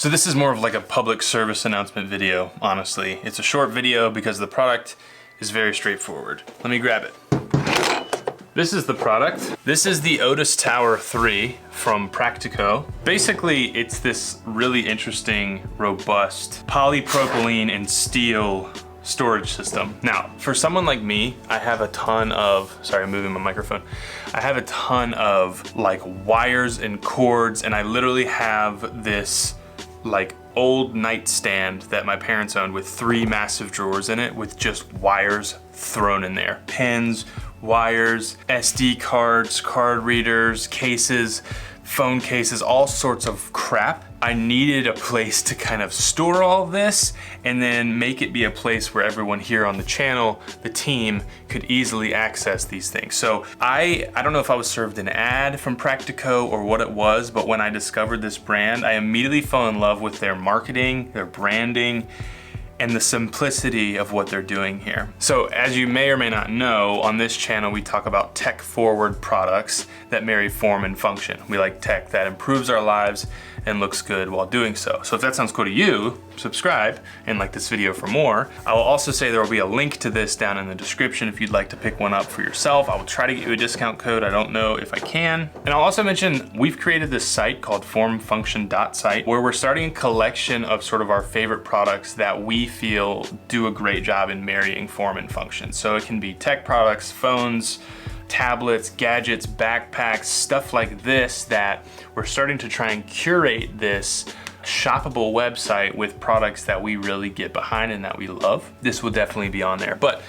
So this is more of like a public service announcement video, honestly. It's a short video because the product is very straightforward. Let me grab it. This is the product. This is the Otis Tower 3 from Practiko. Basically, it's this really interesting, robust polypropylene and steel storage system. Now, for someone like me, I have a ton of, sorry, I'm moving my microphone. I have a ton of like wires and cords, and I literally have this like old nightstand that my parents owned with 3 massive drawers in it with just wires thrown in there. Pins, wires, SD cards, card readers, cases, phone cases, all sorts of crap. I needed a place to kind of store all this and then make it be a place where everyone here on the channel, the team, could easily access these things. So I don't know if I was served an ad from Practiko or what it was, but when I discovered this brand, I immediately fell in love with their marketing, their branding, and the simplicity of what they're doing here. So as you may or may not know, on this channel we talk about tech-forward products that marry form and function. We like tech that improves our lives and looks good while doing so. So if that sounds cool to you, subscribe and like this video for more. I will also say there will be a link to this down in the description if you'd like to pick one up for yourself. I will try to get you a discount code. I don't know if I can. And I'll also mention we've created this site called formfunction.site where we're starting a collection of sort of our favorite products that we feel do a great job in marrying form and function. So it can be tech products, phones, tablets, gadgets, backpacks, stuff like this that we're starting to try and curate this shoppable website with products that we really get behind and that we love. This will definitely be on there. But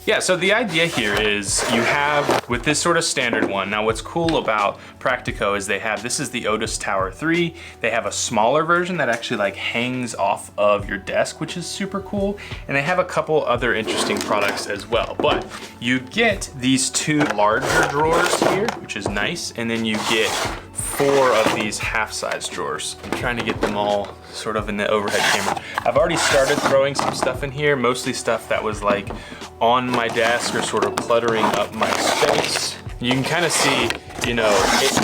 yeah, so the idea here is you have, with this sort of standard one, now what's cool about Practiko is they have, this is the Otis Tower 3. They have a smaller version that actually like hangs off of your desk, which is super cool. And they have a couple other interesting products as well. But you get these 2 larger drawers here, which is nice. And then you get 4 of these half-size drawers. I'm trying to get them all sort of in the overhead camera. I've already started throwing some stuff in here, mostly stuff that was like on my desk or sort of cluttering up my space. You can kind of see, you know,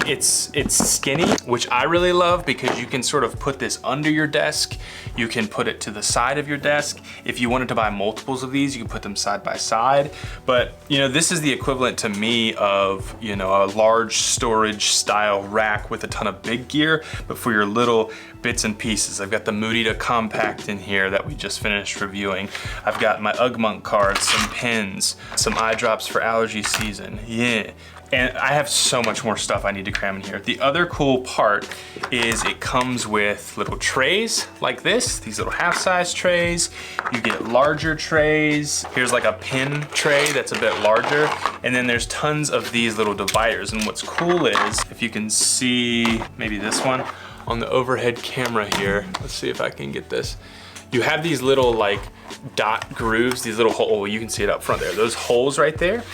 it's skinny, which I really love because you can sort of put this under your desk. You can put it to the side of your desk. If you wanted to buy multiples of these, you can put them side by side. But, you know, this is the equivalent to me of, you know, a large storage style rack with a ton of big gear, but for your little bits and pieces. I've got the Moody Compact in here that we just finished reviewing. I've got my Ugmonk cards, some pins, some eye drops for allergy season. Yeah. And I have so much more stuff I need to cram in here. The other cool part is it comes with little trays like this, these little half-size trays. You get larger trays. Here's like a pin tray that's a bit larger. And then there's tons of these little dividers. And what's cool is, if you can see maybe this one on the overhead camera here, let's see if I can get this. You have these little like dot grooves, these little holes, oh, you can see it up front there, those holes right there.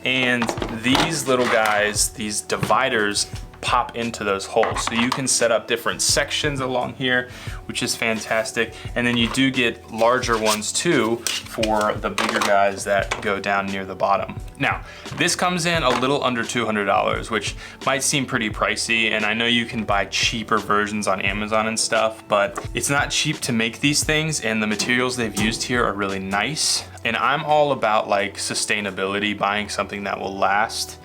And these little guys, these dividers, pop into those holes. So you can set up different sections along here, which is fantastic. And then you do get larger ones too for the bigger guys that go down near the bottom. Now, this comes in a little under $200, which might seem pretty pricey. And I know you can buy cheaper versions on Amazon and stuff, but it's not cheap to make these things. And the materials they've used here are really nice. And I'm all about like sustainability, buying something that will last.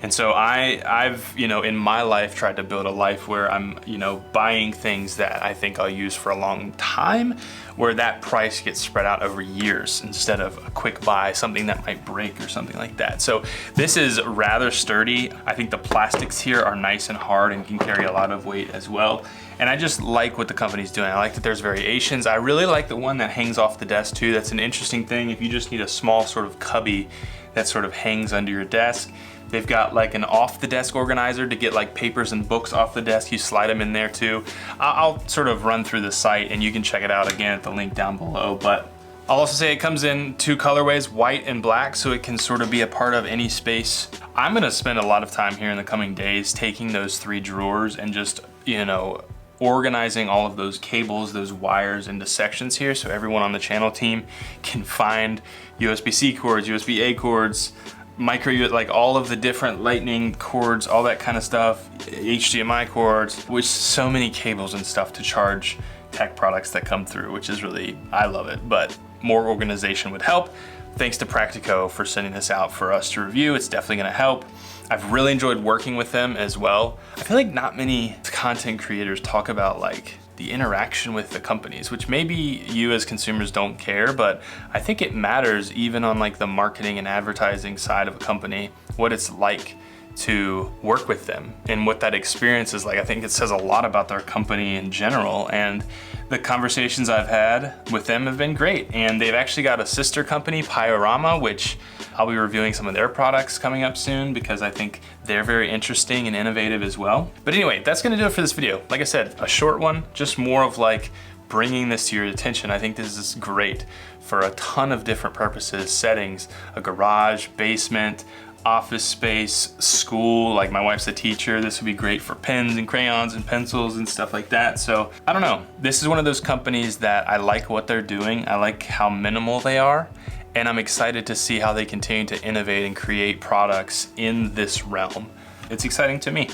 And so I've, you know, in my life tried to build a life where I'm, you know, buying things that I think I'll use for a long time, where that price gets spread out over years instead of a quick buy, something that might break or something like that. So this is rather sturdy. I think the plastics here are nice and hard and can carry a lot of weight as well. And I just like what the company's doing. I like that there's variations. I really like the one that hangs off the desk too. That's an interesting thing. If you just need a small sort of cubby that sort of hangs under your desk. They've got like an off the desk organizer to get like papers and books off the desk. You slide them in there too. I'll sort of run through the site and you can check it out again at the link down below. But I'll also say it comes in 2 colorways, white and black, so it can sort of be a part of any space. I'm gonna spend a lot of time here in the coming days taking those 3 drawers and just, you know, organizing all of those cables, those wires into sections here so everyone on the channel team can find USB-C cords, USB-A cords, micro, like all of the different lightning cords, all that kind of stuff, HDMI cords, with so many cables and stuff to charge tech products that come through, which is really, I love it, but more organization would help. Thanks to Practiko for sending this out for us to review. It's definitely gonna help. I've really enjoyed working with them as well. I feel like not many content creators talk about like the interaction with the companies, which maybe you as consumers don't care, but I think it matters even on like the marketing and advertising side of a company, what it's like to work with them and what that experience is like. I think it says a lot about their company in general, and the conversations I've had with them have been great. And they've actually got a sister company, Piorama, which I'll be reviewing some of their products coming up soon because I think they're very interesting and innovative as well. But anyway, that's gonna do it for this video. Like I said, a short one, just more of like bringing this to your attention. I think this is great for a ton of different purposes, settings, a garage, basement, office space, school, like my wife's a teacher. This would be great for pens and crayons and pencils and stuff like that. So I don't know, this is one of those companies that I like what they're doing. I like how minimal they are, and I'm excited to see how they continue to innovate and create products in this realm. It's exciting to me.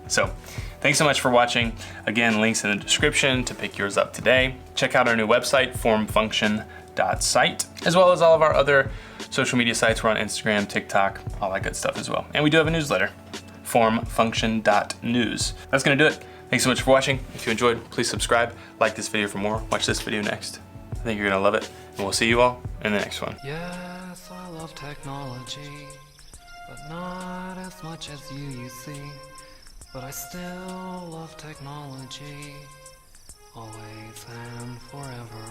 So thanks so much for watching. Again, links in the description to pick yours up today. Check out our new website, formfunction.site, as well as all of our other social media sites. We're on Instagram, TikTok, all that good stuff as well. And we do have a newsletter, formfunction.news. That's gonna do it. Thanks so much for watching. If you enjoyed, please subscribe, like this video for more, watch this video next. I think you're gonna love it. And we'll see you all in the next one. Yes, I love technology, but not as much as you see. But I still love technology, always and forever.